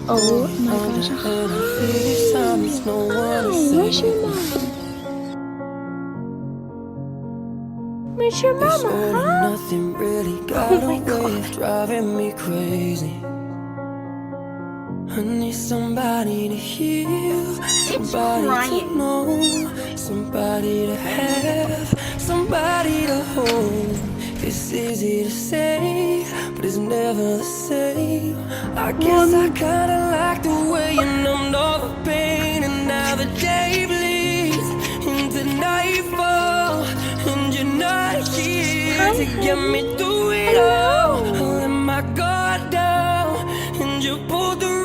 Oh my gosh. Hi. Where's your mom? Where's your mama, huh? Nothing really Oh got my a way god. of driving me crazy. I need somebody to heal, somebody to know, somebody to have, somebody to hold. It's easy to say, but it's never the same. I guess I kinda like the way you numbed all the pain, and now the day bleeds into nightfall, and you're not here Hi, to get me honey. through it all. I Hello. let my guard down, and you pulled the